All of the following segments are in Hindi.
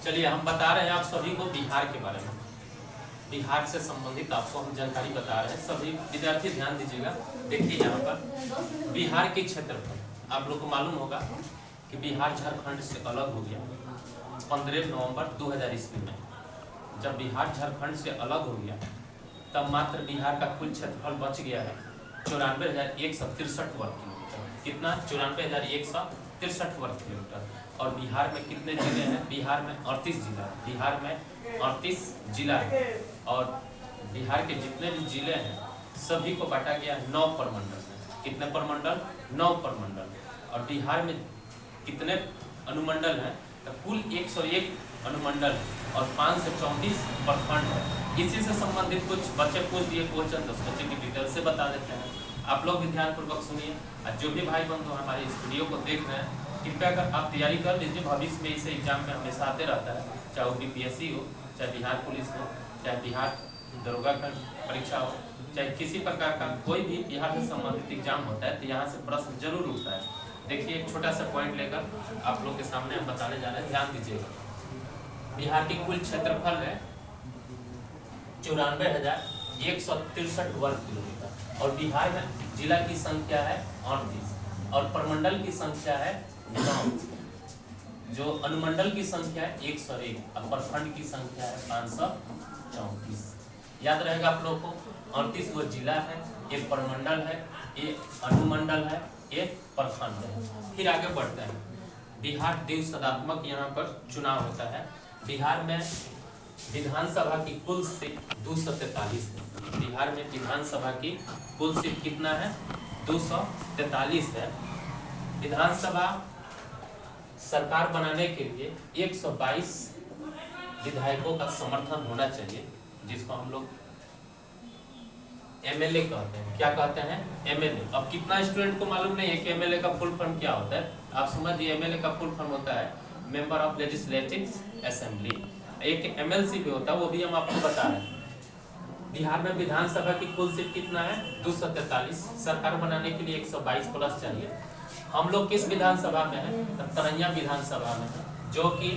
चलिए हम बता रहे हैं आप सभी को बिहार के बारे में। बिहार से संबंधित आपको हम जानकारी बता रहे हैं। सभी विद्यार्थी ध्यान दीजिएगा। देखिए यहाँ पर बिहार के क्षेत्रफल आप लोग को मालूम होगा कि बिहार झारखंड से अलग हो गया 15 नवंबर 2000 ईस्वी में। जब बिहार झारखंड से अलग हो गया तब मात्र बिहार का कुल क्षेत्रफल बच गया है 94,163 वर्ग किलोमीटर। कितना? 94,163 वर्ग किलोमीटर। और बिहार में कितने जिले हैं? बिहार में 38 जिला है। बिहार में 38 जिला है और बिहार के जितने भी जिले हैं सभी को बांटा गया 9 प्रमंडल में। कितने प्रमंडल? 9 प्रमंडल। और बिहार में कितने अनुमंडल हैं? तो कुल 101 अनुमंडल और 534 प्रखंड है। इसी से संबंधित कुछ बच्चे पूछ दिए क्वेश्चन, 10 बच्चे की डिटेल से बता देते हैं। आप लोग भी ध्यानपूर्वक सुनिए और जो भी भाई बंधु हमारे इस वीडियो को देख रहे हैं कृपया कर आप तैयारी कर लीजिए। भविष्य में इसे एग्जाम में हमेशा आते रहता है, चाहे वो बीपीएससी हो, चाहे बिहार पुलिस हो, चाहे बिहार दरोगा का परीक्षा हो, चाहे किसी प्रकार का कोई भी बिहार से संबंधित एग्जाम होता है तो यहाँ से प्रश्न जरूर उठता है। देखिए एक छोटा सा पॉइंट लेकर आप लोग के सामने हम बताने जा रहे हैं, ध्यान दीजिएगा। बिहार की कुल क्षेत्रफल है 94,163 वर्ग किलोमीटर और बिहार में जिला की संख्या है 38 और प्रमंडल की संख्या है 9। जो अनुमंडल की संख्या है 101 और प्रखंड की संख्या है 534। याद रहेगा आप लोग को। 38 वो जिला है, एक प्रमंडल है, एक अनुमंडल है, एक प्रखंड है। फिर आगे बढ़ते हैं। बिहार द्विसदात्मक यहाँ पर चुनाव होता है। बिहार में विधानसभा की कुल सीट 243 है। बिहार में विधानसभा की कुल सीट कितना है? 243 है। विधानसभा सरकार बनाने के लिए 122 विधायकों का समर्थन होना चाहिए, जिसको हम लोग एमएलए कहते हैं। क्या कहते हैं? एमएलए। अब कितना स्टूडेंट को मालूम नहीं है कि एमएलए का फुल फॉर्म क्या होता है? आप समझिए, एमएलए का फुल फॉर्म होता है मेंबर ऑफ लेजिस्लेटिव असेंबली। एक एमएलसी भी होता है, वो भी हम आपको बता रहे हैं। बिहार में विधानसभा की कुल सीट कितना है? 243। सरकार बनाने के लिए 122 प्लस चाहिए। हम लोग किस विधानसभा में है? तरैया विधानसभा में है, जो कि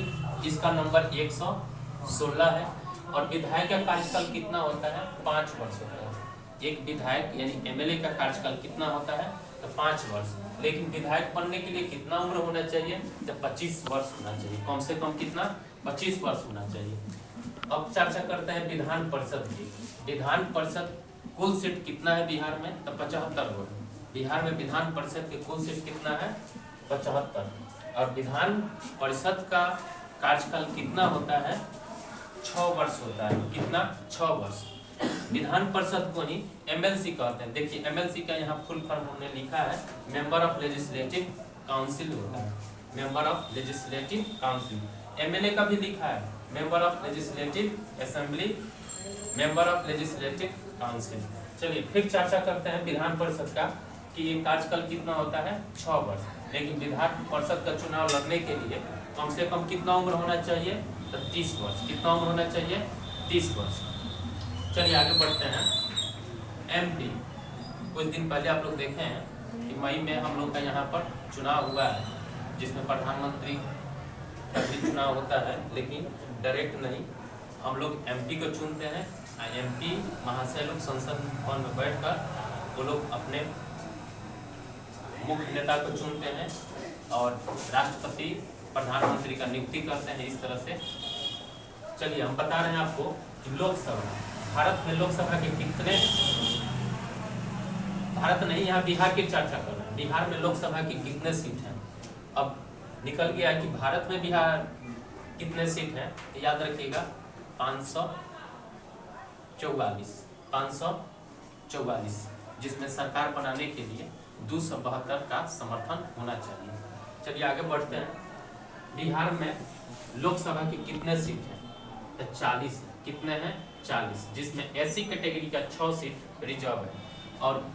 इसका नंबर 116 है। और विधायक का कार्यकाल कितना होता है? 5 वर्ष होता है। एक विधायक यानी एमएलए का कार्यकाल कितना होता है? तो 5 वर्ष। लेकिन विधायक बनने के लिए कितना उम्र होना चाहिए? तो 25 वर्ष होना चाहिए। कम से कम कितना? 25 वर्ष होना चाहिए। अब चर्चा करते हैं विधान परिषद की। विधान परिषद कुल सीट कितना है बिहार में? तो 75 वोट। बिहार में विधान परिषद की कुल सीट कितना है? 75। और विधान परिषद का कार्यकाल कितना होता है? 6 वर्ष होता है। कितना? 6 वर्ष। विधान परिषद को ही एमएलसी कहते हैं। देखिए एमएलसी का यहाँ फुल फॉर्म हमने लिखा है, मेंबर ऑफ लेजिस्लेटिव काउंसिल होता है। Member of legislative council. MLA का भी लिखा है, member of legislative assembly, member of legislative council. चलिए फिर चर्चा करते हैं विधान परिषद का कि ये कार्यकाल कितना होता है? 6 वर्ष। लेकिन विधान परिषद का चुनाव लड़ने के लिए कम से कम कितना उम्र होना चाहिए? तो 30 वर्ष। कितना उम्र होना चाहिए? 30 वर्ष। चलिए आगे बढ़ते हैं। एमपी। कुछ दिन पहले आप लोग देखे हैं कि मई में हम लोग का यहाँ पर चुनाव हुआ है, जिसमें प्रधानमंत्री का भी चुनाव होता है, लेकिन डायरेक्ट नहीं। हम लोग एमपी को चुनते हैं। एमपी महाशय लोग संसद भवन में बैठकर वो लोग अपने मुख्य नेता को चुनते हैं और राष्ट्रपति प्रधानमंत्री का नियुक्ति करते हैं। इस तरह से चलिए हम बता रहे हैं आपको कि लोकसभा, भारत में लोकसभा के कितने, भारत नहीं यहाँ बिहार की चर्चा कर रहे हैं, बिहार में लोकसभा की कितने सीट हैं। अब निकल गया है कि भारत में बिहार कितने सीट हैं? याद रखिएगा 544, जिसमें सरकार बनाने के लिए 272 का समर्थन होना चाहिए। चलिए आगे बढ़ते हैं। बिहार में लोकसभा की कितने सीट हैं? तो 40 है। कितने हैं? 40, जिसमें एससी कैटेगरी का 6 सीट रिजर्व है। और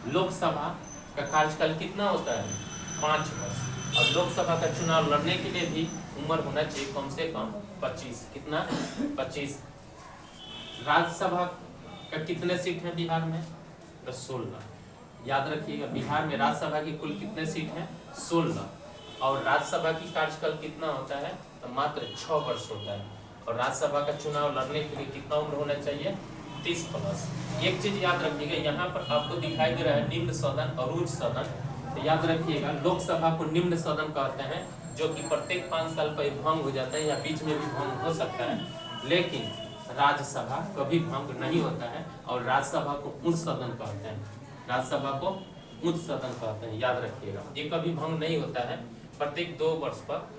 लोकसभा का कार्यकाल कितना होता है? 5 वर्ष। और लोकसभा का चुनाव लड़ने के लिए भी उम्र होना चाहिए कम से कम 25। कितना? 25। राज्यसभा का कितने सीट है बिहार में? तो 16। याद रखिएगा बिहार में राज्यसभा की कुल कितने सीट हैं? 16। और राज्यसभा की कार्यकाल कितना होता है? तो मात्र 6 वर्ष होता है। और राज्यसभा का चुनाव लड़ने के लिए कितना उम्र होना चाहिए? 30+। एक चीज याद रखिएगा, यहाँ पर आपको दिखाई दे रहा है निम्न सदन और उच्च सदन। तो याद रखिएगा लोकसभा को निम्न सदन कहते हैं, जो कि प्रत्येक 5 साल पर भंग हो जाता है या बीच में भी भंग हो सकता है, लेकिन राज्यसभा कभी भंग नहीं होता है। और राज्यसभा को उच्च सदन कहते हैं, राज्यसभा को उच्च सदन कहते हैं, याद रखिएगा। ये कभी भंग नहीं होता है, प्रत्येक 2 वर्ष पर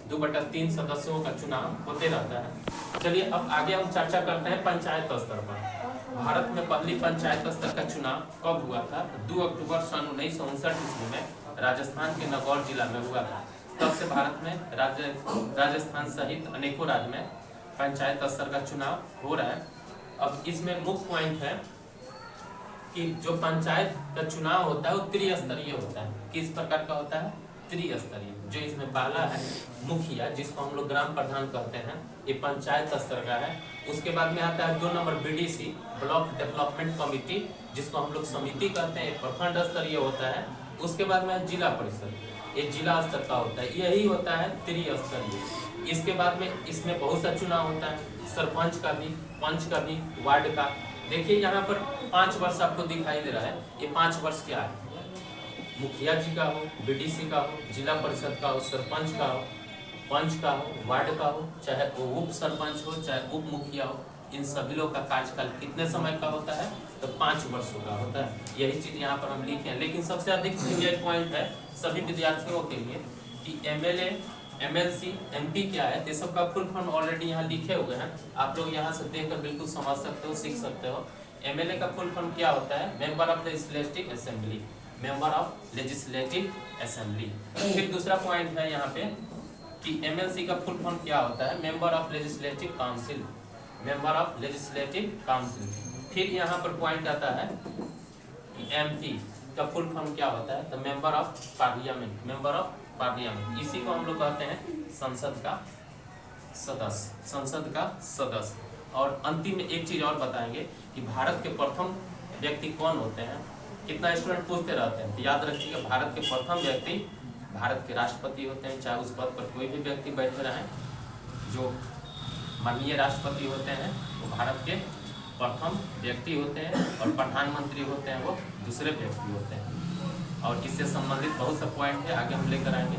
2/3 सदस्यों का चुनाव होते रहता है। चलिए अब आगे हम चर्चा करते हैं पंचायत स्तर पर। भारत में पहली पंचायत स्तर का चुनाव कब हुआ था? 2 अक्टूबर सन 1959 ईस्वी में राजस्थान के नागौर जिला में हुआ था। तब से भारत में राजस्थान सहित अनेकों राज्य में पंचायत स्तर का चुनाव हो रहा है। अब इसमें मुख्य पॉइंट है कि जो पंचायत का चुनाव होता है वो त्रिस्तरीय होता है। किस प्रकार का होता है? त्रिस्तरीय। जो इसमें पहला है मुखिया, जिसको हम लोग ग्राम प्रधान कहते हैं, ये पंचायत स्तर का है। उसके बाद में आता है 2 number BDC, block development committee, जिसको हम लोग समिति कहते हैं, प्रखंड स्तरीय होता है। उसके बाद में जिला परिषद, ये जिला स्तर का होता है, यही होता है त्रिस्तरीय। इसके बाद में इसमें बहुत सा चुनाव होता है, सरपंच का भी, पंच का भी, वार्ड का। देखिए यहाँ पर 5 वर्ष आपको दिखाई दे रहा है, ये 5 वर्ष क्या है? मुखिया जी का हो, बीडीसी का हो, जिला परिषद का हो, सरपंच का हो, पंच का हो, वार्ड का हो, चाहे वो उप सरपंच हो, चाहे उप मुखिया हो, इन सभी लोग का कार्यकाल कितने समय का होता है? तो 5 वर्षों का होता है। यही चीज यहाँ पर हम लिखे हैं। लेकिन सबसे अधिक ये पॉइंट है सभी विद्यार्थियों के लिए कि एमएलए, एमएलसी, एमपी क्या है, ये सब का फुल फॉर्म ऑलरेडी यहाँ लिखे हुए हैं। आप लोग यहाँ से देखकर बिल्कुल समझ सकते हो, सीख सकते हो। एमएलए का फुल फॉर्म क्या होता है? Member of legislative assembly, member of legislative assembly. फिर दूसरा पॉइंट है यहाँ पे कि एमएलसी का फुल फॉर्म क्या होता है? Member of legislative council, member of legislative council. फिर यहाँ पर पॉइंट आता है कि एमपी का फुल फॉर्म क्या होता है? तो member of parliament, member of parliament. इसी को हम लोग कहते हैं संसद का सदस्य, संसद का सदस्य। और अंतिम में एक चीज और बताएंगे कि भारत के प्रथम व्यक्ति कौन होते हैं? कितना स्टूडेंट पूछते रहते हैं, तो याद रखिएगा भारत के प्रथम व्यक्ति भारत के राष्ट्रपति होते हैं। चाहे उस पद पर कोई भी व्यक्ति बैठे रहें, जो माननीय राष्ट्रपति होते हैं वो भारत के प्रथम व्यक्ति होते हैं, और प्रधानमंत्री होते हैं वो दूसरे व्यक्ति होते हैं। और इससे संबंधित बहुत सा पॉइंट है, आगे हम लेकर आएंगे।